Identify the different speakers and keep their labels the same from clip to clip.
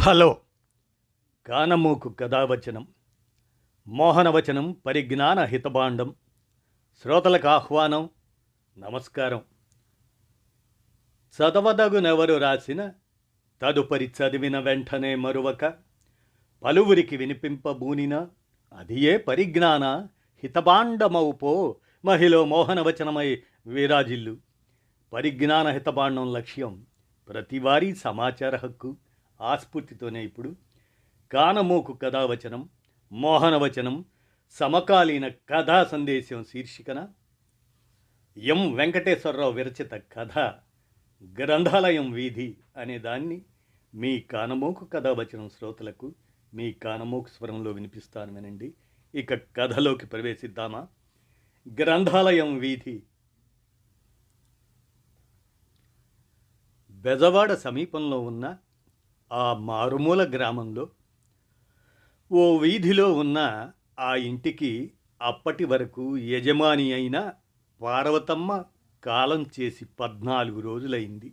Speaker 1: Hello. కానమూకు కథావచనం, మోహనవచనం, పరిజ్ఞాన హితభాండం. శ్రోతలకు ఆహ్వానం, నమస్కారం. చదవదగునెవరు రాసిన తదుపరి చదివిన వెంటనే మరువక పలువురికి వినిపింపబూనిన అదియే పరిజ్ఞాన హితభాండమవుపో మహిళ మోహనవచనమై విరాజిల్లు. పరిజ్ఞాన హితభాండం లక్ష్యం ప్రతివారీ సమాచార హక్కు ఆస్ఫూర్తితోనే ఇప్పుడు కానమూకు కథావచనం, మోహనవచనం, సమకాలీన కథా సందేశం శీర్షికన ఎం వెంకటేశ్వరరావు విరచిత కథ గ్రంథాలయం వీధి అనే దాన్ని మీ కానమూకు కథావచనం శ్రోతలకు మీ కానమూకు స్వరంలో వినిపిస్తాను వినండి. ఇక కథలోకి ప్రవేశిద్దామా. గ్రంథాలయం వీధి. బెజవాడ సమీపంలో ఉన్న ఆ మారుమూల గ్రామంలో ఓ వీధిలో ఉన్న ఆ ఇంటికి అప్పటి వరకు యజమాని అయిన పార్వతమ్మ కాలం చేసి 14 రోజులైంది.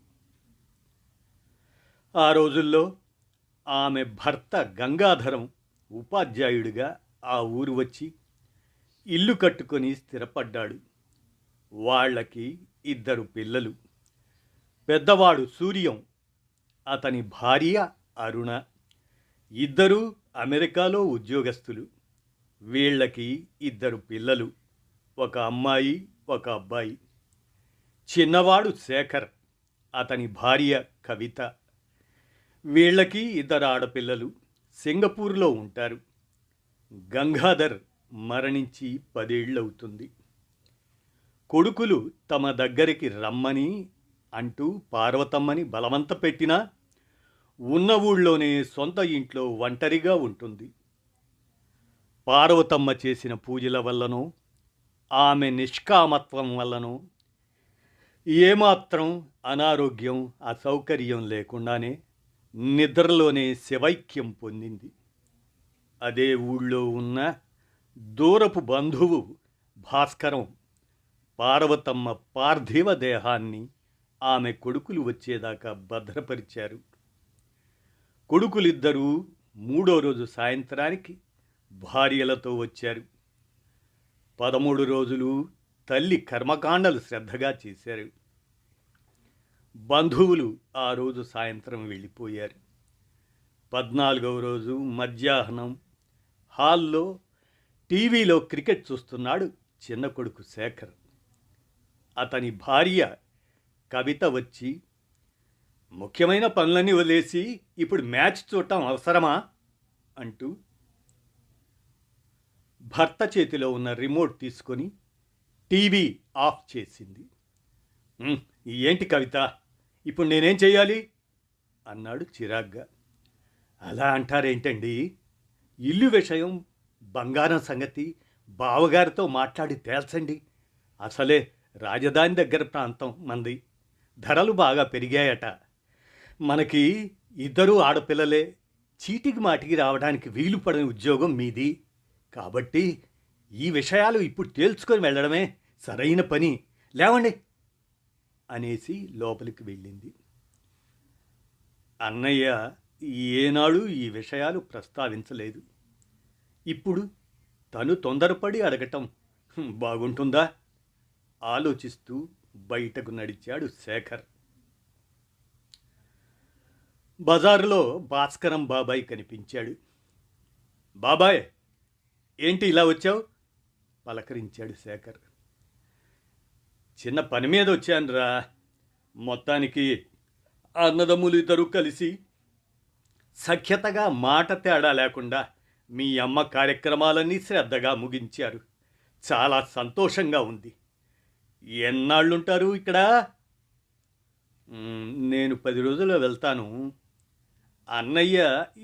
Speaker 1: ఆ రోజుల్లో ఆమె భర్త గంగాధరం ఉపాధ్యాయుడిగా ఆ ఊరు వచ్చి ఇల్లు కట్టుకొని స్థిరపడ్డాడు. వాళ్ళకి 2 పిల్లలు. పెద్దవాడు సూర్యం, అతని భార్య అరుణ. ఇద్దరూ అమెరికాలో ఉద్యోగస్తులు. వీళ్ళకి 2 పిల్లలు, ఒక అమ్మాయి, ఒక అబ్బాయి. చిన్నవాడు శేఖర్, అతని భార్య కవిత. వీళ్ళకి 2 ఆడపిల్లలు, సింగపూర్లో ఉంటారు. గంగాధర్ మరణించి 10 ఏళ్ళవుతుంది. కొడుకులు తమ దగ్గరికి రమ్మని అంటూ పార్వతమ్మని బలవంత పెట్టినా ఉన్న ఊళ్ళోనే సొంత ఇంట్లో ఒంటరిగా ఉంటుంది. పార్వతమ్మ చేసిన పూజల వల్లనో ఆమె నిష్కామత్వం వల్లనో ఏమాత్రం అనారోగ్యం అసౌకర్యం లేకుండానే నిద్రలోనే శివైక్యం పొందింది. అదే ఊళ్ళో ఉన్న దూరపు బంధువు భాస్కరం పార్వతమ్మ పార్థివ దేహాన్ని ఆమె కొడుకులు వచ్చేదాకా భద్రపరిచారు. కొడుకులిద్దరూ 3వ రోజు సాయంత్రానికి భార్యలతో వచ్చారు. 13 రోజులు తల్లి కర్మకాండలు శ్రద్ధగా చేశారు. బంధువులు ఆ రోజు సాయంత్రం వెళ్ళిపోయారు. 14వ రోజు మధ్యాహ్నం హాల్లో టీవీలో క్రికెట్ చూస్తున్నాడు చిన్న కొడుకు శేఖర్. అతని భార్య కవిత వచ్చి, ముఖ్యమైన పనులన్నీ వదిలేసి ఇప్పుడు మ్యాచ్ చూడటం అవసరమా అంటూ భర్త చేతిలో ఉన్న రిమోట్ తీసుకొని టీవీ ఆఫ్ చేసింది. ఏంటి కవిత, ఇప్పుడు నేనేం చేయాలి అన్నాడు చిరాగ్గా. అలా అంటారేంటండి? ఇల్లు విషయం, బంగారం సంగతి బావగారితో మాట్లాడి తేల్చండి. అసలే రాజధాని దగ్గర ప్రాంతం మంది, ధరలు బాగా పెరిగాయట. మనకి 2 ఆడపిల్లలే, చీటికి మాటికి రావడానికి వీలు పడని ఉద్యోగం మీది. కాబట్టి ఈ విషయాలు ఇప్పుడు తేల్చుకొని వెళ్ళడమే సరైన పని. లేవండి అనేసి లోపలికి వెళ్ళింది. అన్నయ్య ఏనాడు ఈ విషయాలు ప్రస్తావించలేదు. ఇప్పుడు తను తొందరపడి అడగటం బాగుంటుందా ఆలోచిస్తూ బయటకు నడిచాడు శేఖర్. బజారులో భాస్కరం బాబాయ్ కనిపించాడు. బాబాయ్, ఏంటి ఇలా వచ్చావు పలకరించాడు శేఖర్. చిన్న పని మీద వచ్చానురా. మొత్తానికి అన్నదమ్ములు 2 కలిసి సఖ్యతగా మాట తేడా లేకుండా మీ అమ్మ కార్యక్రమాలన్నీ శ్రద్ధగా ముగించారు. చాలా సంతోషంగా ఉంది. ఎన్నాళ్ళుంటారు ఇక్కడ? నేను 10 రోజుల్లో వెళ్తాను. అన్నయ్య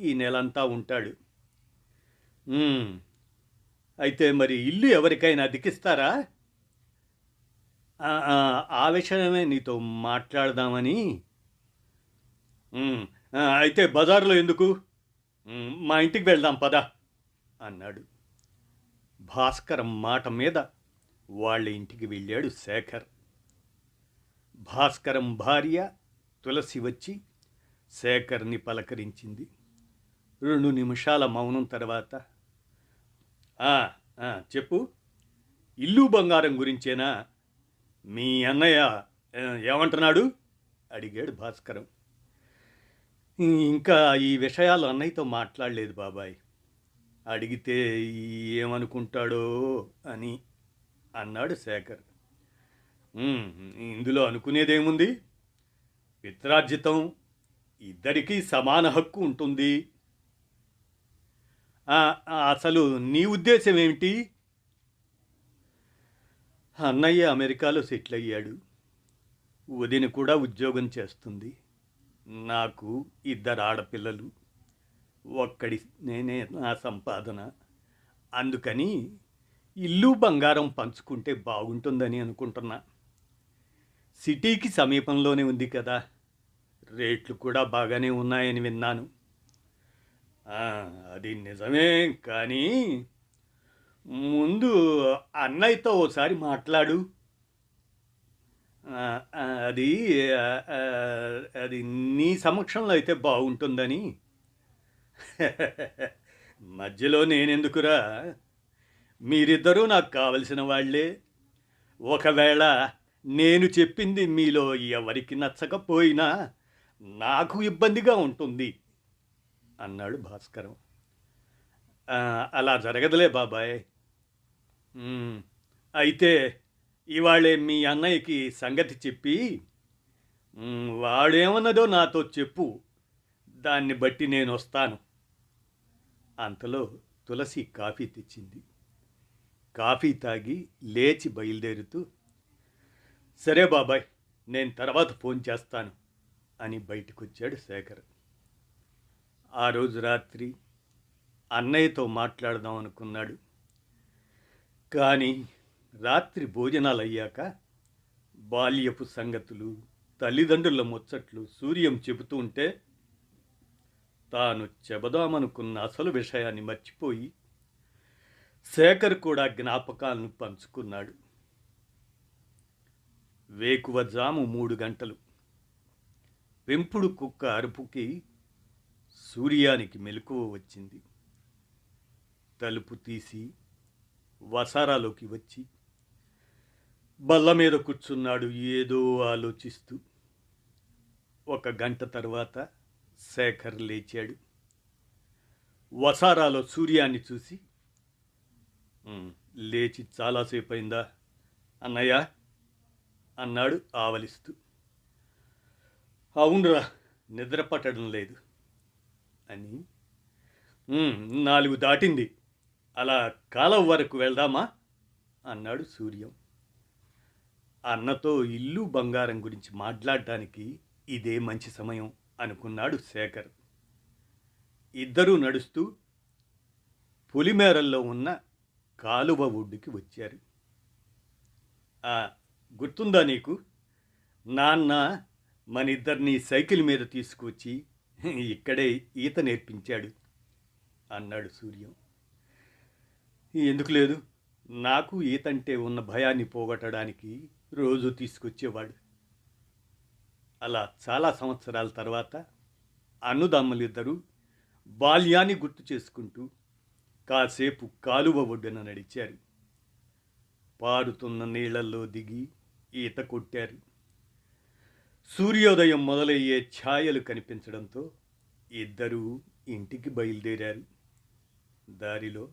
Speaker 1: ఈ నెలంతా ఉంటాడు. అయితే మరి ఇల్లు ఎవరికైనా అతికిస్తారా? ఆ విషయమే నీతో మాట్లాడదామని. అయితే బజార్లో ఎందుకు, మా ఇంటికి వెళ్దాం పద అన్నాడు. భాస్కరం మాట మీద వాళ్ళ ఇంటికి వెళ్ళాడు శేఖర్. భాస్కరం భార్య తులసి వచ్చి శేఖర్ని పలకరించింది. 2 నిమిషాల మౌనం తర్వాత, "ఆ, చెప్పు. ఇల్లు బంగారం గురించేనా? మీ అన్నయ్య ఏమంటున్నాడు?" అడిగాడు భాస్కరం. "ఇంకా ఈ విషయాలు అన్నయ్యతో మాట్లాడలేదు బాబాయ్. అడిగితే ఏమనుకుంటాడో అని" అన్నాడు శేఖర్. "ఉమ్, ఇందులో అనుకునేదేముంది? పిత్రార్జితం ఇద్దరికీ సమాన హక్కు ఉంటుంది. ఆ, అసలు నీ ఉద్దేశం ఏమిటి?" "అన్నయ్య అమెరికాలో సెటిల్ అయ్యాడు. వదిన కూడా ఉద్యోగం చేస్తుంది. నాకు 2 ఆడపిల్లలు. ఒక్కడి నేనే నా సంపాదన. అందుకని ఇల్లు బంగారం పంచుకుంటే బాగుంటుందని అనుకుంటున్నా. సిటీకి సమీపంలోనే ఉంది కదా. రేట్లు కూడా బాగానే ఉన్నాయని విన్నాను." "ఆ, అది నిజమే. కానీ ముందు అన్నయ్యతో ఓసారి మాట్లాడు. ఆ, ఆ, అది ఆ, ఆ, అది నీ సమక్షంలో అయితే బాగుంటుందని." "మధ్యలో నేనెందుకురా? మీరిద్దరూ నాకు కావలసిన వాళ్ళే. ఒకవేళ నేను చెప్పింది మీలో ఎవరికి నచ్చకపోయినా నాకు ఇబ్బందిగా ఉంటుంది" అన్నాడు భాస్కరం. "ఆ, అలా జరగదులే బాబాయ్. ఉమ్, అయితే ఇవాళే మీ అన్నయ్యకి సంగతి చెప్పి వాడేమన్నదో నాతో చెప్పు. దాన్ని బట్టి నేను వస్తాను." అంతలో తులసి కాఫీ తెచ్చింది. కాఫీ తాగి లేచి బయలుదేరుతూ, "సరే బాబాయ్, నేను తర్వాత ఫోన్ చేస్తాను" అని బయటకొచ్చాడు శేఖర్. ఆ రోజు రాత్రి అన్నయ్యతో మాట్లాడదాం అనుకున్నాడు. కానీ రాత్రి భోజనాలయ్యాక బాల్యపు సంగతులు, తల్లిదండ్రుల ముచ్చట్లు సూర్యం చెబుతూ ఉంటే తాను చెబదామనుకున్న అసలు విషయాన్ని మర్చిపోయి శేఖర్ కూడా జ్ఞాపకాలను పంచుకున్నాడు. వేకువజాము 3 గంటలు. పెంపుడు కుక్క అరుపుకి సూర్యానికి మెలకువ వచ్చింది. తలుపు తీసి వసారాలోకి వచ్చి బల్ల మీద కూర్చున్నాడు ఏదో ఆలోచిస్తూ. 1 గంట తర్వాత శేఖర్ లేచాడు. వసారాలో సూర్యాన్ని చూసి, లేచి చాలాసేపు అయిందా అన్నయ్య?" అన్నాడు ఆవలిస్తూ. "అవునరా, నిద్ర పట్టడం లేదు" అని. 4 దాటింది. అలా కాలం వరకు వెళ్దామా?" అన్నాడు సూర్యం. అన్నతో ఇల్లు బంగారం గురించి మాట్లాడటానికి ఇదే మంచి సమయం అనుకున్నాడు శేఖర్. ఇద్దరూ నడుస్తూ పొలిమేరల్లో ఉన్న కాలువ ఒడ్డుకి వచ్చారు. "ఆ, గుర్తుందా నీకు? నాన్న మనిద్దరినీ సైకిల్ మీద తీసుకొచ్చి ఇక్కడే ఈత నేర్పించాడు" అన్నాడు సూర్యం. "ఎందుకు లేదు? నాకు ఈతంటే ఉన్న భయాన్ని పోగొట్టడానికి రోజు తీసుకొచ్చేవాడు." అలా చాలా సంవత్సరాల తర్వాత అన్నుదమ్ములిద్దరూ బాల్యాన్ని గుర్తు చేసుకుంటూ కాసేపు కాలువ ఒడ్డున నడిచారు. పారుతున్న నీళ్లలో దిగి ఈత కొట్టారు. సూర్యోదయం మొదలయ్యే ఛాయలు కనిపించడంతో ఇద్దరూ ఇంటికి బయలుదేరారు. దారిలో,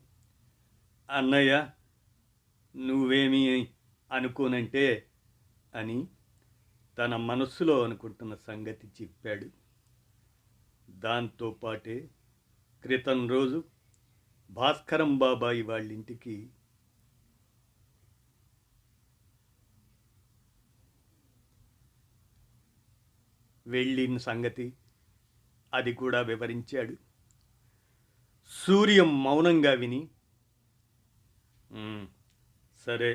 Speaker 1: "అన్నయ్య, నువ్వేమీ అనుకోనంటే" అని తన మనస్సులో అనుకుంటున్న సంగతి చెప్పాడు. దాంతోపాటే క్రితం రోజు భాస్కరం బాబాయి వాళ్ళింటికి వెళ్ళిన సంగతి అది కూడా వివరించాడు. సూర్యం మౌనంగా విని, "సరే,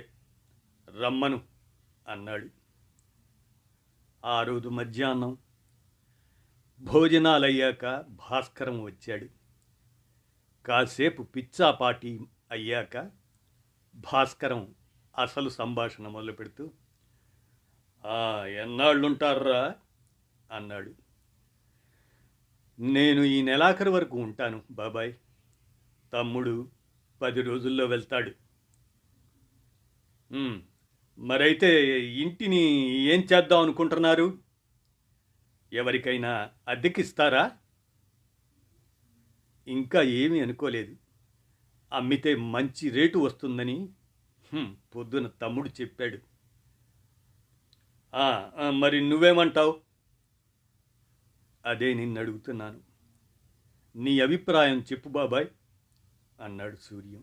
Speaker 1: రమ్మను" అన్నాడు. ఆ రోజు మధ్యాహ్నం భోజనాలయ్యాక భాస్కరం వచ్చాడు. కాసేపు పిచ్చాపాటి అయ్యాక భాస్కరం అసలు సంభాషణ మొదలుపెడుతూ, "ఎన్నాళ్ళుంటారా?" అన్నాడు. నేను ఈ నెలాఖరు వరకు ఉంటాను బాబాయ్. తమ్ముడు 10 రోజుల్లో వెళ్తాడు. "ఉమ్, మరైతే ఇంటిని ఏం చేద్దాం అనుకుంటున్నారు? ఎవరికైనా అద్దెకిస్తారా?" ఇంకా ఏమీ అనుకోలేదు. అమ్మితే మంచి రేటు వస్తుందని పొద్దున తమ్ముడు చెప్పాడు. "ఆ, మరి నువ్వేమంటావు?" "అదే నిన్ను అడుగుతున్నాను. నీ అభిప్రాయం చెప్పు బాబాయ్" అన్నాడు సూర్యం.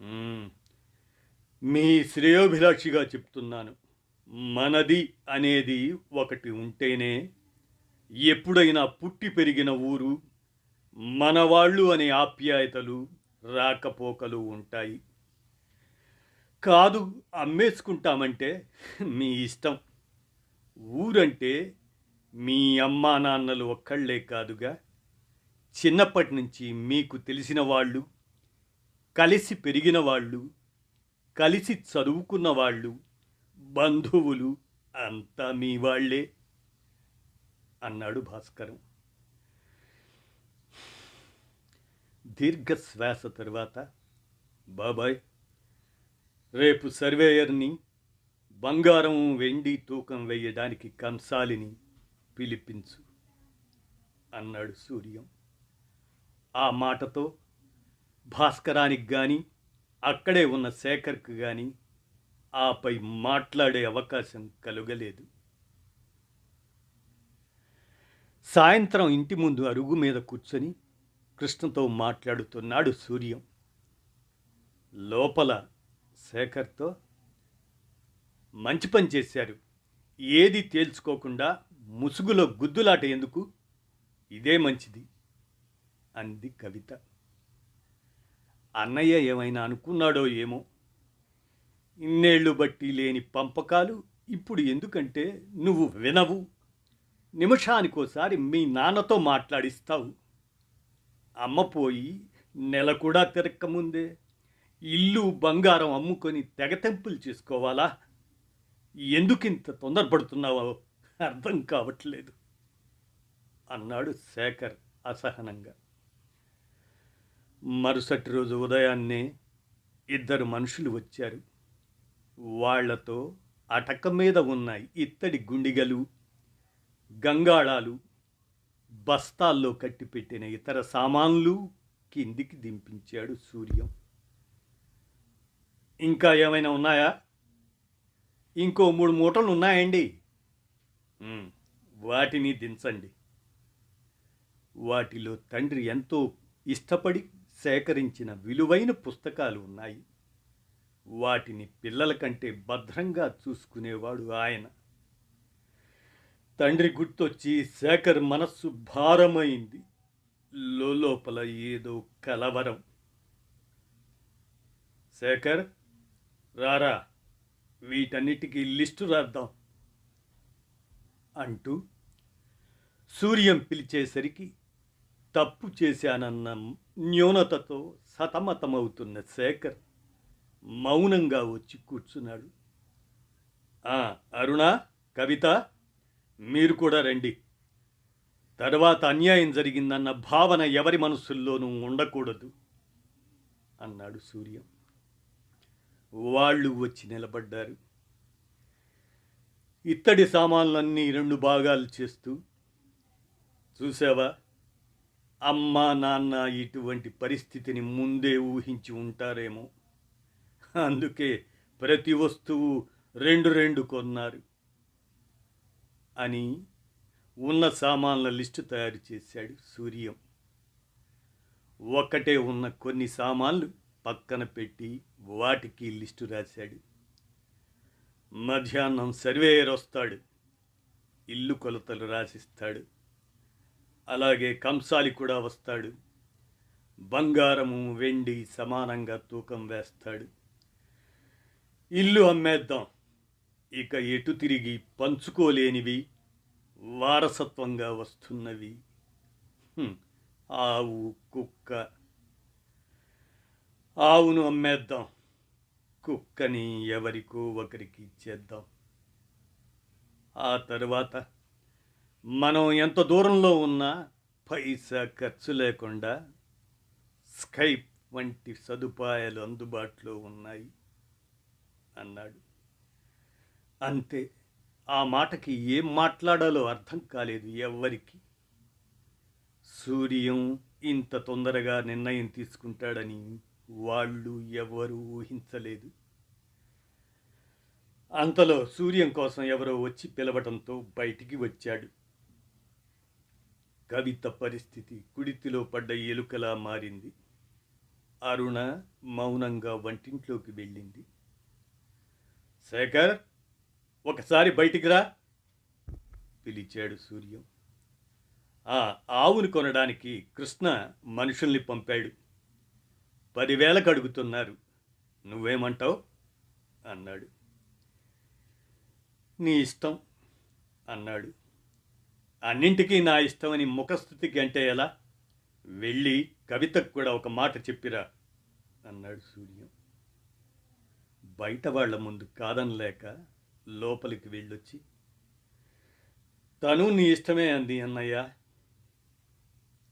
Speaker 1: "ఉమ్, మీ శ్రేయోభిలాషిగా చెప్తున్నాను. మనది అనేది ఒకటి ఉంటేనే ఎప్పుడైనా పుట్టి పెరిగిన ఊరు, మనవాళ్ళు అనే ఆప్యాయతలు, రాకపోకలు ఉంటాయి. కాదు అమ్మేసుకుంటామంటే మీ ఇష్టం. ఊరంటే మీ అమ్మా నాన్నలు ఒక్కళ్లే కాదుగా, చిన్నప్పటి నుంచి మీకు తెలిసిన వాళ్ళు, కలిసి పెరిగిన వాళ్ళు, కలిసి చదువుకున్న వాళ్ళు, బంధువులు అంతా మీ వాళ్లే" అన్నాడు భాస్కరం. దీర్ఘశ్వాస తరువాత, "బాబాయ్, రేపు సర్వేయర్ని, బంగారం వెండి తూకం వేయడానికి కంసాలిని పిలిపించు" అన్నాడు సూర్యం. ఆ మాటతో భాస్కరానికి గాని, అక్కడే ఉన్న శేఖర్కు గాని ఆపై మాట్లాడే అవకాశం కలుగలేదు. సాయంత్రం ఇంటి ముందు అరుగు మీద కూర్చొని కృష్ణతో మాట్లాడుతున్నాడు సూర్యం. లోపల శేఖర్తో, "మంచి పని చేశారు. ఏది తేల్చుకోకుండా ముసుగులో గుద్దులాట ఎందుకు? ఇదే మంచిది" అంది కవిత. అన్నయ్య ఏమైనా అనుకున్నాడో ఏమో. ఇన్నేళ్లు బట్టి లేని పంపకాలు ఇప్పుడు ఎందుకంటే నువ్వు వినవు. నిమిషానికోసారి మీ నాన్నతో మాట్లాడిస్తావు. అమ్మ పోయి నెల కూడా తిరక్కముందే ఇల్లు బంగారం అమ్ముకొని తెగతెంపులు చేసుకోవాలా? ఎందుకింత తొందరపడుతున్నావో అర్థం కావట్లేదు అన్నాడు శేఖర్ అసహనంగా. మరుసటి రోజు ఉదయాన్నే 2 మనుషులు వచ్చారు. వాళ్లతో అటక మీద ఉన్న ఇత్తడి గుండిగలు, గంగాళాలు, బస్తాల్లో కట్టిపెట్టిన ఇతర సామాన్లు కిందికి దింపించాడు సూర్యం. "ఇంకా ఏమైనా ఉన్నాయా?" "ఇంకో 3 మూటలు ఉన్నాయండి." వాటిని దించండి." వాటిలో తండ్రి ఎంతో ఇష్టపడి సేకరించిన విలువైన పుస్తకాలు ఉన్నాయి. వాటిని పిల్లల కంటే భద్రంగా చూసుకునేవాడు ఆయన. తండ్రి గుర్తొచ్చి శేఖర్ మనస్సు భారమైంది. లోపల ఏదో కలవరం. "శేఖర్, రారా, వీటన్నిటికీ లిస్టు రాద్దాం" అంటూ సూర్యం పిలిచేసరికి తప్పు చేశానన్న న్యూనతతో సతమతమవుతున్న శేఖర్ మౌనంగా వచ్చి కూర్చున్నాడు. "అరుణ, కవిత, మీరు కూడా రండి. తర్వాత అన్యాయం జరిగిందన్న భావన ఎవరి మనస్సుల్లోనూ ఉండకూడదు" అన్నాడు సూర్యం. వాళ్ళు వచ్చి నిలబడ్డారు. ఇత్తడి సామాన్లన్నీ 2 భాగాలు చేస్తూ, "చూసావా, అమ్మా నాన్న ఇటువంటి పరిస్థితిని ముందే ఊహించి ఉంటారేమో. అందుకే ప్రతి వస్తువు 2 కొన్నారు" అని ఉన్న సామాన్ల లిస్టు తయారు చేశాడు సూర్యం. ఒక్కటే ఉన్న కొన్ని సామాన్లు పక్కన పెట్టి వాటికి లిస్టు రాశాడు. మధ్యాహ్నం సర్వేయర్ వస్తాడు. ఇల్లు కొలతలు రాసిస్తాడు. అలాగే కంసాలి కూడా వస్తాడు. బంగారము వెండి సమానంగా తూకం వేస్తాడు. ఇల్లు అమ్మేద్దాం. ఇక ఎటు తిరిగి పంచుకోలేనివి, వారసత్వంగా వస్తున్నవి, ఆవు, కుక్క. ఆవును అమ్మేద్దాం, కుక్కని ఎవరికో ఒకరికి ఇచ్చేద్దాం. ఆ తరువాత మనం ఎంత దూరంలో ఉన్నా పైసా ఖర్చు లేకుండా స్కైప్ వంటి సదుపాయాలు అందుబాటులో ఉన్నాయి అన్నాడు. అంతే. ఆ మాటకి ఏం మాట్లాడాలో అర్థం కాలేదు ఎవ్వరికి. సూర్యం ఇంత తొందరగా నిర్ణయం తీసుకుంటాడని వాళ్ళు ఎవరూ ఊహించలేదు. అంతలో సూర్యం కోసం ఎవరో వచ్చి పిలవటంతో బయటికి వచ్చాడు. కవిత పరిస్థితి కుడితిలో పడ్డ ఎలుకలా మారింది. అరుణ మౌనంగా వంటింట్లోకి వెళ్ళింది. శేఖర్, ఒకసారి బయటికి రా పిలిచాడు సూర్యం. ఆవును కొనడానికి కృష్ణ మనుషుల్ని పంపాడు. 10,000 అడుగుతున్నారు. నువ్వేమంటావు అన్నాడు. నీ ఇష్టం అన్నాడు. అన్నింటికీ నా ఇష్టమని ముఖస్థుతికి అంటే ఎలా? వెళ్ళి కవితకు కూడా ఒక మాట చెప్పిరా అన్నాడు సూర్యం. బయట వాళ్ల ముందు కాదనలేక లోపలికి వెళ్ళొచ్చి, తను నీ ఇష్టమే అంది అన్నయ్య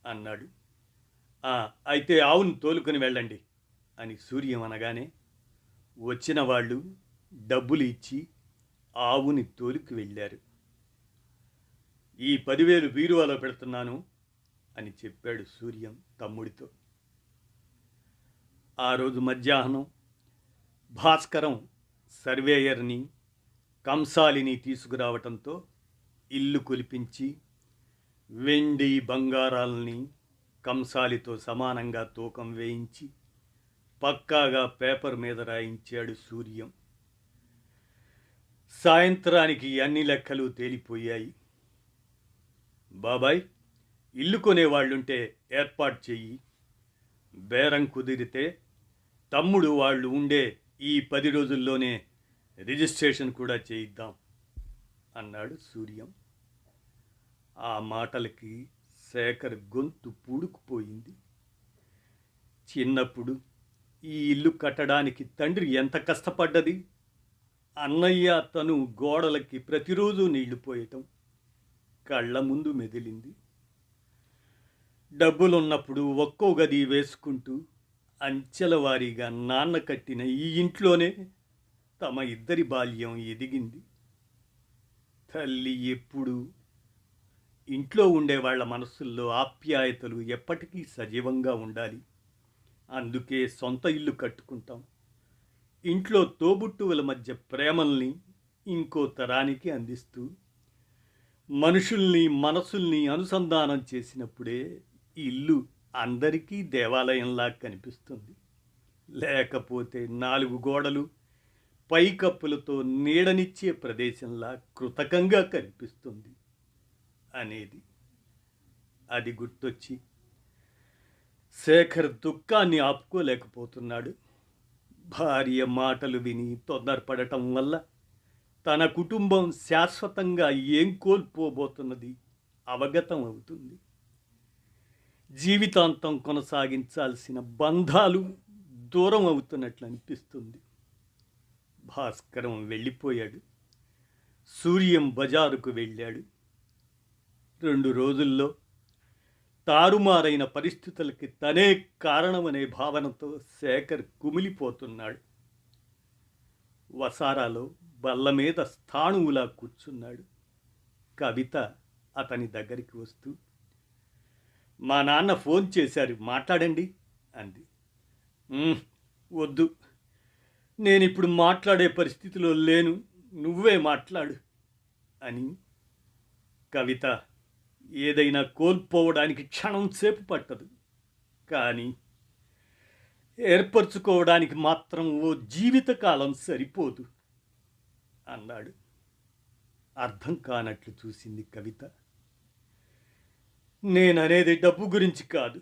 Speaker 1: అన్నాడు. అయితే ఆవును తోలుకొని వెళ్ళండి అని సూర్యం అనగానే వచ్చిన వాళ్ళు డబ్బులు ఇచ్చి ఆవుని తోలుకు వెళ్ళారు. ఈ 10,000 బీరువాలో పెడుతున్నాను అని చెప్పాడు సూర్యం తమ్ముడితో. ఆ రోజు మధ్యాహ్నం భాస్కరం సర్వేయర్ని కంసాలిని తీసుకురావటంతో ఇల్లు కొలిపించి వెండి బంగారాలని కంసాలితో సమానంగా తూకం వేయించి పక్కాగా పేపర్ మీద రాయించాడు సూర్యం. సాయంత్రానికి అన్ని లెక్కలు తేలిపోయాయి. బాబాయ్, ఇల్లు కొనేవాళ్ళుంటే ఏర్పాటు చెయ్యి. బేరం కుదిరితే తమ్ముడు వాళ్ళు ఉండే ఈ 10 రోజుల్లోనే రిజిస్ట్రేషన్ కూడా చేయిద్దాం అన్నాడు సూర్యం. ఆ మాటలకి శేఖర్ గొంతు పూడుకుపోయింది. చిన్నప్పుడు ఈ ఇల్లు కట్టడానికి తండ్రి ఎంత కష్టపడ్డది. అన్నయ్య తను గోడలకి ప్రతిరోజు నీళ్లు పోయటం కళ్ళ ముందు మెదిలింది. డబ్బులున్నప్పుడు ఒక్కో గది వేసుకుంటూ అంచెల వారీగా నాన్న కట్టిన ఈ ఇంట్లోనే తమ ఇద్దరి బాల్యం ఎదిగింది. తల్లి ఎప్పుడు ఇంట్లో ఉండేవాళ్ల మనస్సుల్లో ఆప్యాయతలు ఎప్పటికీ సజీవంగా ఉండాలి. అందుకే సొంత ఇల్లు కట్టుకుంటాం. ఇంట్లో తోబుట్టువుల మధ్య ప్రేమల్ని ఇంకో తరానికి అందిస్తూ మనుషుల్ని మనసుల్ని అనుసంధానం చేసినప్పుడే ఇల్లు అందరికీ దేవాలయంలా కనిపిస్తుంది. లేకపోతే 4 గోడలు పైకప్పులతో నీడనిచ్చే ప్రదేశంలా కృతకంగా కనిపిస్తుంది అనేది. అది గుర్తొచ్చి శేఖర్ దుఃఖాన్ని ఆపుకోలేకపోతున్నాడు. భార్య మాటలు విని తొందరపడటం వల్ల తన కుటుంబం శాశ్వతంగా ఏం కోల్పోబోతున్నది అవగతం అవుతుంది. జీవితాంతం కొనసాగించాల్సిన బంధాలు దూరం అవుతున్నట్లు అనిపిస్తుంది. భాస్కరం వెళ్ళిపోయాడు. సూర్యం బజారుకు వెళ్ళాడు. 2 రోజుల్లో తారుమారైన పరిస్థితులకి తనే కారణమనే భావనతో శేఖర్ కుమిలిపోతున్నాడు. వసారాలో బల్ల మీద స్థాణువులా కూర్చున్నాడు. కవిత అతని దగ్గరికి వస్తూ, మా నాన్న ఫోన్ చేశారు, మాట్లాడండి అంది. వద్దు, నేనిప్పుడు మాట్లాడే పరిస్థితిలో లేను, నువ్వే మాట్లాడు అని. కవిత ఏదైనా కోల్పోవడానికి క్షణం సేపు పట్టదు, కానీ ఏర్పరచుకోవడానికి మాత్రం ఓ జీవితకాలం సరిపోదు అన్నాడు. అర్థం కానట్లు చూసింది కవిత. నేననేది డబ్బు గురించి కాదు,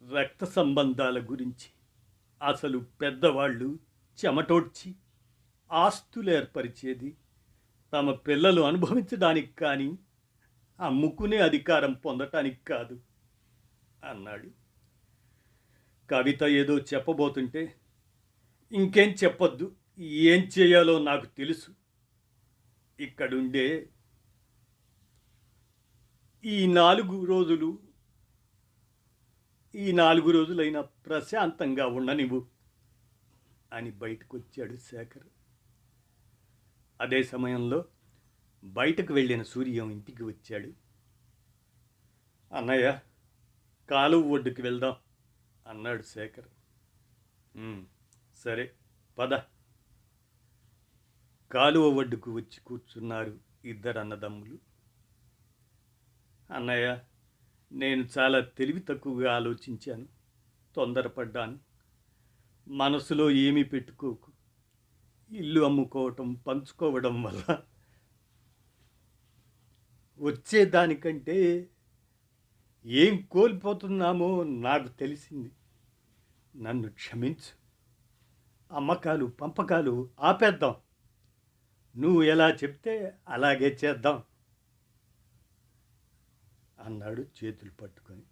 Speaker 1: రక్త సంబంధాల గురించి. అసలు పెద్దవాళ్ళు చెమటోడ్చి ఆస్తులు ఏర్పరిచేది తమ పిల్లలు అనుభవించడానికి కానీ అమ్ముకునే అధికారం పొందటానికి కాదు అన్నాడు. కవిత ఏదో చెప్పబోతుంటే, ఇంకేం చెప్పొద్దు, ఏం చేయాలో నాకు తెలుసు. ఇక్కడుండే ఈ 4 రోజులు ఈ 4 రోజులైనా ప్రశాంతంగా ఉండనివ్వు అని బయటకొచ్చాడు శేఖర్. అదే సమయంలో బయటకు వెళ్ళిన సూర్యం ఇంటికి వచ్చాడు. అన్నయ్య, కాలువ ఒడ్డుకి వెళ్దాం అన్నాడు శేఖర్. "ఉమ్, సరే పద." కాలువ ఒడ్డుకు వచ్చి కూర్చున్నారు ఇద్దరు అన్నదమ్ములు. అన్నయ్య, నేను చాలా తెలివి తక్కువగా ఆలోచించాను, తొందరపడ్డాను. మనసులో ఏమీ పెట్టుకోకు. ఇల్లు అమ్ముకోవటం, పంచుకోవడం వల్ల వచ్చేదానికంటే ఏం కోల్పోతున్నామో నాకు తెలిసింది. నన్ను క్షమించు. అమ్మకాలు పంపకాలు ఆపేద్దాం. నువ్వు ఎలా చెప్తే అలాగే చేద్దాం అన్నాడు చేతులు పట్టుకొని.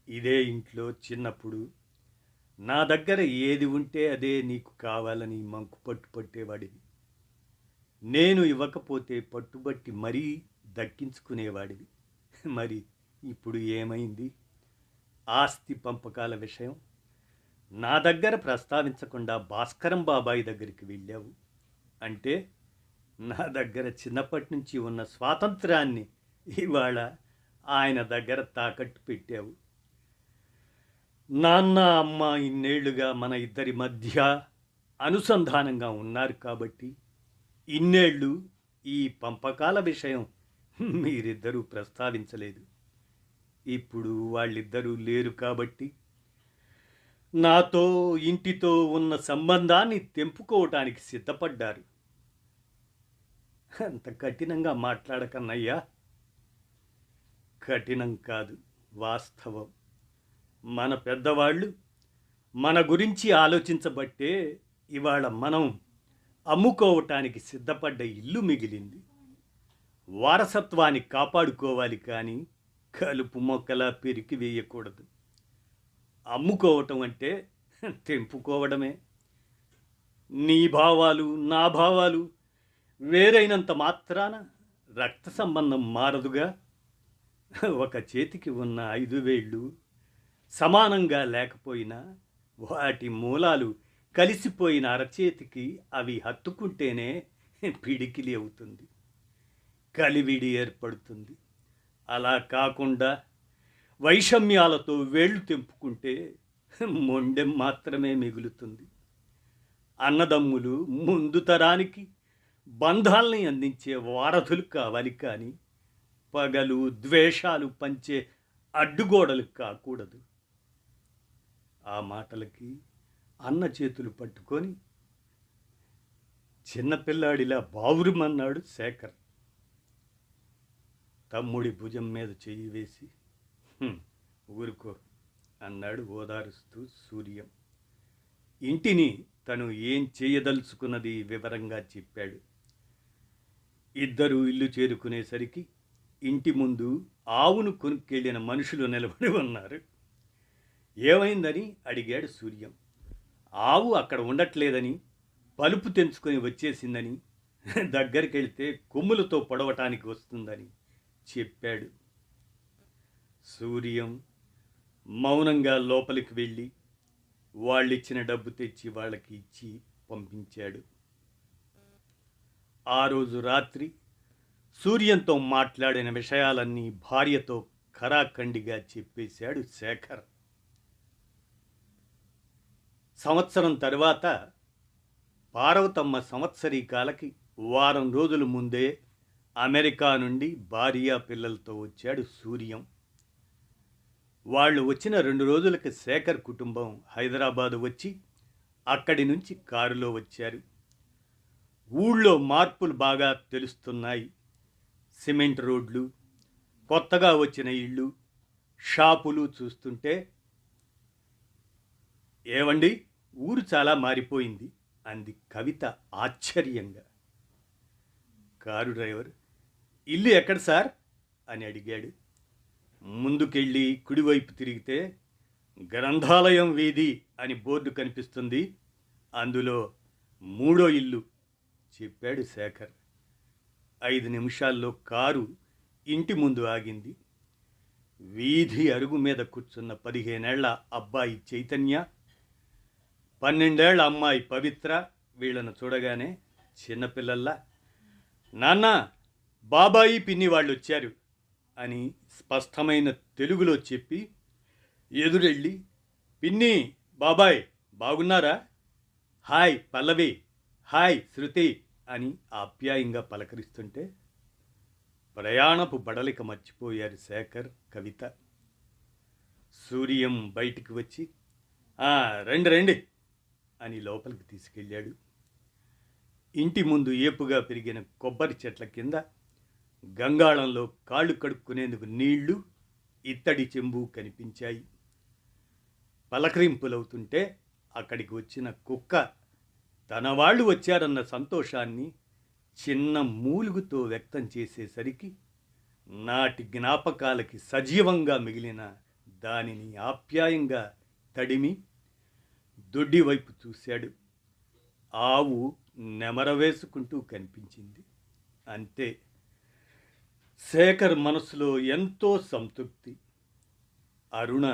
Speaker 1: ఇదే ఇంట్లో చిన్నప్పుడు నా దగ్గర ఏది ఉంటే అదే నీకు కావాలని మంకు పట్టేవాడివి. నేను ఇవ్వకపోతే పట్టుబట్టి మరీ దక్కించుకునేవాడివి. మరి ఇప్పుడు ఏమైంది? ఆస్తి పంపకాల విషయం నా దగ్గర ప్రస్తావించకుండా భాస్కరం బాబాయి దగ్గరికి వెళ్ళావు. అంటే నా దగ్గర చిన్నప్పటి నుంచి ఉన్న స్వాతంత్రాన్ని ఇవాళ ఆయన దగ్గర తాకట్టు పెట్టావు. నాన్న అమ్మ ఇన్నేళ్లుగా మన ఇద్దరి మధ్య అనుసంధానంగా ఉన్నారు కాబట్టి ఇన్నేళ్ళు ఈ పంపకాల విషయం మీరిద్దరూ ప్రస్తావించలేదు. ఇప్పుడు వాళ్ళిద్దరూ లేరు కాబట్టి నాతో ఇంటితో ఉన్న సంబంధాన్ని తెంపుకోవటానికి సిద్ధపడ్డారు. అంత కఠినంగా మాట్లాడకన్నయ్యా. కఠినం కాదు, వాస్తవం. మన పెద్దవాళ్ళు మన గురించి ఆలోచించబట్టే ఇవాళ మనం అమ్ముకోవటానికి సిద్ధపడ్డ ఇల్లు మిగిలింది. వారసత్వాన్ని కాపాడుకోవాలి కానీ కలుపు మొక్కలా పెరికి వేయకూడదు. అమ్ముకోవటం అంటే తెంపుకోవడమే. నీ భావాలు నా భావాలు వేరైనంత మాత్రాన రక్త సంబంధం మారదుగా. ఒక చేతికి ఉన్న 5 వేళ్ళు సమానంగా లేకపోయినా వాటి మూలాలు కలిసిపోయిన అరచేతికి అవి హత్తుకుంటేనే పిడికిలి అవుతుంది, కలివిడి ఏర్పడుతుంది. అలా కాకుండా వైషమ్యాలతో వేళ్ళు తెంపుకుంటే మొండెం మాత్రమే మిగులుతుంది. అన్నదమ్ములు ముందు తరానికి బంధాల్ని అందించే వారధులు కావాలి కానీ పగలు ద్వేషాలు పంచే అడ్డుగోడలు కాకూడదు. ఆ మాటలకి అన్న చేతులు పట్టుకొని చిన్నపిల్లాడిలా బావురుమన్నాడు శేఖర్. తమ్ముడి భుజం మీద చెయ్యి వేసి ఊరుకో అన్నాడు ఓదారుస్తూ సూర్యం. ఇంటిని తను ఏం చేయదలుచుకున్నది వివరంగా చెప్పాడు. ఇద్దరూ ఇల్లు చేరుకునేసరికి ఇంటి ముందు ఆవును కొనుక్కెళ్ళిన మనుషులు నిలబడి ఉన్నారు. ఏమైందని అడిగాడు సూర్యం. ఆవు అక్కడ ఉండట్లేదని, పలుపు తెంచుకొని వచ్చేసిందని, దగ్గరికి వెళితే కొమ్ములతో పొడవటానికి వస్తుందని చెప్పాడు. సూర్యం మౌనంగా లోపలికి వెళ్ళి వాళ్ళిచ్చిన డబ్బు తెచ్చి వాళ్ళకి ఇచ్చి పంపించాడు. ఆ రోజు రాత్రి సూర్యంతో మాట్లాడిన విషయాలన్నీ భార్యతో ఖరాఖండిగా చెప్పేశాడు శేఖర్. సంవత్సరం తరువాత పార్వతమ్మ సంవత్సరీకాలకి వారం రోజుల ముందే అమెరికా నుండి భార్య పిల్లలతో వచ్చాడు సూర్యం. వాళ్ళు వచ్చిన 2 రోజులకి శేఖర్ కుటుంబం హైదరాబాదు వచ్చి అక్కడి నుంచి కారులో వచ్చారు. ఊళ్ళో మార్పులు బాగా తెలుస్తున్నాయి. సిమెంట్ రోడ్లు, కొత్తగా వచ్చిన ఇళ్ళు, షాపులు చూస్తుంటే ఏవండి, ఊరు చాలా మారిపోయింది అంది కవిత ఆశ్చర్యంగా. కారు డ్రైవర్ ఇల్లు ఎక్కడ సార్ అని అడిగాడు. ముందుకెళ్ళి కుడివైపు తిరిగితే గ్రంథాలయం వీధి అని బోర్డు కనిపిస్తుంది, అందులో 3వ ఇల్లు చెప్పాడు శేఖర్. 5 నిమిషాల్లో కారు ఇంటి ముందు ఆగింది. వీధి అరుగు మీద కూర్చున్న 15 ఏళ్ల అబ్బాయి చైతన్య, 12 ఏళ్ల అమ్మాయి పవిత్ర వీళ్ళను చూడగానే చిన్నపిల్లల్లా నాన్న, బాబాయి పిన్ని వాళ్ళు వచ్చారు అని స్పష్టమైన తెలుగులో చెప్పి ఎదురెళ్ళి పిన్ని, బాబాయ్ బాగున్నారా, హాయ్ పల్లవి, హాయ్ శృతి అని ఆప్యాయంగా పలకరిస్తుంటే ప్రయాణపు బడలిక మర్చిపోయారు శేఖర్, కవిత. సూర్యం బయటికి వచ్చి రండి రండి అని లోపలికి తీసుకెళ్ళాడు. ఇంటి ముందు ఏపుగా పెరిగిన కొబ్బరి చెట్ల కింద గంగాళంలో కాళ్ళు కడుక్కునేందుకు నీళ్లు, ఇత్తడి చెంబు కనిపించాయి. పలకరింపులవుతుంటే అక్కడికి వచ్చిన కుక్క తన వాళ్ళు వచ్చారన్న సంతోషాన్ని చిన్న మూలుగుతో వ్యక్తం చేసేసరికి నాటి జ్ఞాపకాలకి సజీవంగా మిగిలిన దానిని ఆప్యాయంగా తడిమి దొడ్డి వైపు చూశాడు. ఆవు నెమరవేసుకుంటూ కనిపించింది. అంతే. శేఖర్ మనసులో ఎంతో సంతృప్తి. అరుణ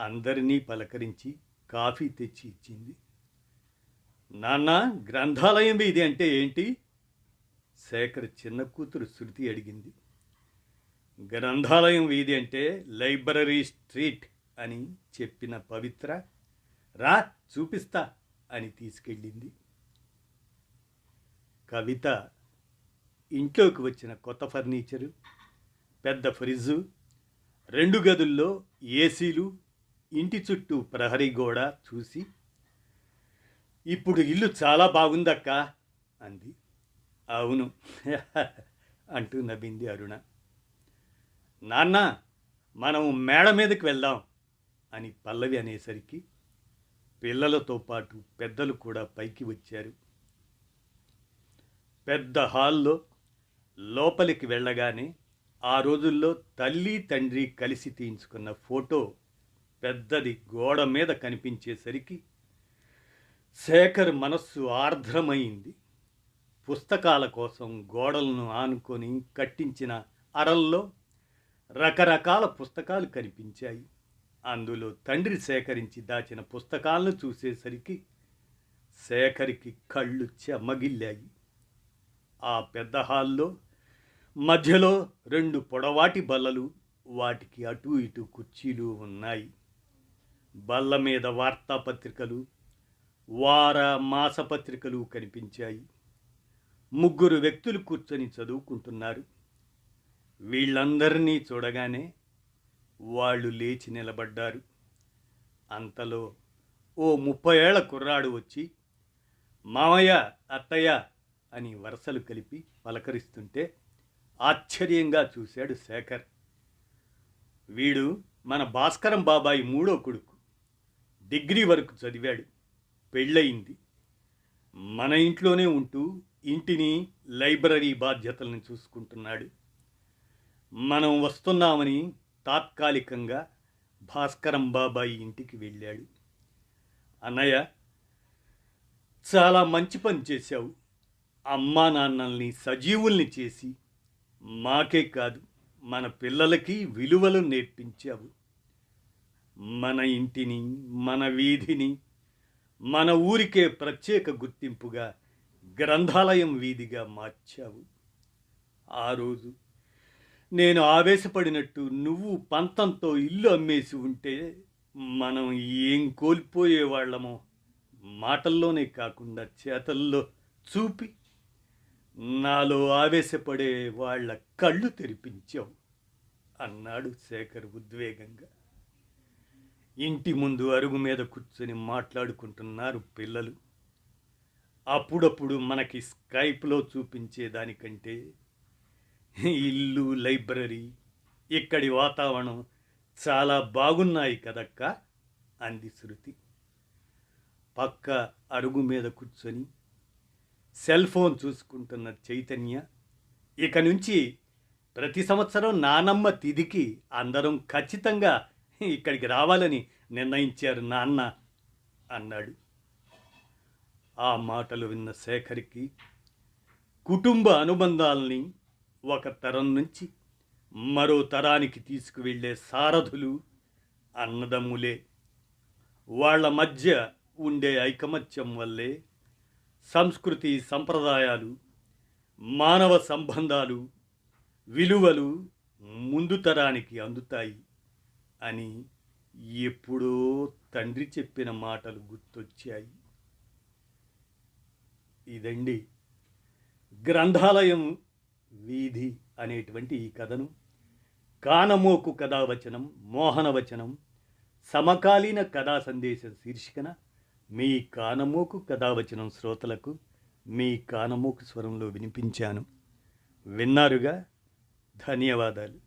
Speaker 1: అందరినీ పలకరించి కాఫీ తెచ్చి ఇచ్చింది. నాన్న, గ్రంథాలయం ఇది అంటే ఏంటి? శేఖర్ చిన్న కూతురు శృతి అడిగింది. గ్రంథాలయం వీధి అంటే లైబ్రరీ స్ట్రీట్ అని చెప్పిన పవిత్ర రా చూపిస్తా అని తీసుకెళ్ళింది. కవిత ఇంట్లోకి వచ్చిన కొత్త ఫర్నిచరు, పెద్ద ఫ్రిడ్జు, 2 గదుల్లో ఏసీలు, ఇంటి చుట్టూ ప్రహరీ గోడ చూసి ఇప్పుడు ఇల్లు చాలా బాగుందక్క అంది. అవును అంటూ నవ్వింది అరుణ. నాన్న, మనం మేడ మీదకి వెళ్దాం అని పల్లవి అనేసరికి పిల్లలతో పాటు పెద్దలు కూడా పైకి వచ్చారు. పెద్ద హాల్లో లోపలికి వెళ్ళగానే ఆ రోజుల్లో తల్లి తండ్రి కలిసి తీయించుకున్న ఫోటో పెద్దది గోడ మీద కనిపించేసరికి శేఖర్ మనస్సు ఆర్ద్రమైంది. పుస్తకాల కోసం గోడలను ఆనుకొని కట్టించిన అరల్లో రకరకాల పుస్తకాలు కనిపించాయి. అందులో తండ్రి సేకరించి దాచిన పుస్తకాలను చూసేసరికి శేఖర్కి కళ్ళు చెమ్మగిల్లాయి. ఆ పెద్ద హాల్లో మధ్యలో 2 పొడవాటి బల్లలు, వాటికి అటు ఇటు కుర్చీలు ఉన్నాయి. బల్ల మీద వార్తాపత్రికలు, వార మాసపత్రికలు కనిపించాయి. 3 వ్యక్తులు కూర్చొని చదువుకుంటున్నారు. వీళ్ళందరినీ చూడగానే వాళ్ళు లేచి నిలబడ్డారు. అంతలో ఓ 30 ఏళ్ల కుర్రాడు వచ్చి మామయ్య, అత్తయ్య అని వరసలు కలిపి పలకరిస్తుంటే ఆశ్చర్యంగా చూశాడు శేఖర్. వీడు మన భాస్కరం బాబాయి 3వ కొడుకు. డిగ్రీ వరకు చదివాడు, పెళ్ళయింది. మన ఇంట్లోనే ఉంటూ ఇంటిని, లైబ్రరీ బాధ్యతలను చూసుకుంటున్నాడు. మనం వస్తున్నామని తాత్కాలికంగా భాస్కరం బాబాయి ఇంటికి వెళ్ళాడు. అన్నయ్య, చాలా మంచి పని చేశావు. అమ్మా నాన్నల్ని సజీవుల్ని చేసి మాకే కాదు మన పిల్లలకి విలువలు నేర్పించావు. మన ఇంటిని, మన వీధిని, మన ఊరికే ప్రత్యేక గుర్తింపుగా గ్రంథాలయం వీధిగా మార్చావు. ఆ రోజు నేను ఆవేశపడినట్టు నువ్వు పంతంతో ఇల్లు అమ్మేసి ఉంటే మనం ఏం కోల్పోయేవాళ్ళమో మాటల్లోనే కాకుండా చేతల్లో చూపి నాలో ఆవేశపడే వాళ్ళ కళ్ళు తెరిపించావు అన్నాడు శేఖర్ ఉద్వేగంగా. ఇంటి ముందు అరుగు మీద కూర్చొని మాట్లాడుకుంటున్నారు పిల్లలు. అప్పుడప్పుడు మనకి స్కైప్లో చూపించేదానికంటే ఇల్లు, లైబ్రరీ, ఇక్కడి వాతావరణం చాలా బాగున్నాయి కదక్క అంది శృతి. పక్క అరుగు మీద కూర్చొని సెల్ ఫోన్ చూసుకుంటున్న చైతన్య ఇక నుంచి ప్రతి సంవత్సరం నానమ్మ తిథికి అందరం ఖచ్చితంగా ఇక్కడికి రావాలని నిర్ణయించారు నాన్న అన్నాడు. ఆ మాటలు విన్న శేఖర్కి కుటుంబ అనుబంధాలని ఒక తరం నుంచి మరో తరానికి తీసుకువెళ్ళే సారథులు అన్నదమ్ములే. వాళ్ళ మధ్య ఉండే ఐకమత్యం వల్లే సంస్కృతి, సంప్రదాయాలు, మానవ సంబంధాలు, విలువలు ముందు తరానికి అందుతాయి అని ఎప్పుడో తండ్రి చెప్పిన మాటలు గుర్తొచ్చాయి. ఇదండి గ్రంథాలయం వీధి అనేటువంటి ఈ కథను కానమోకు కథావచనం, మోహనవచనం, సమకాలీన కథా సందేశం శీర్షికన మీ కానమోకు కథావచనం శ్రోతలకు మీ కానమోకు స్వరంలో వినిపించాను. విన్నారుగా? ధన్యవాదాలు.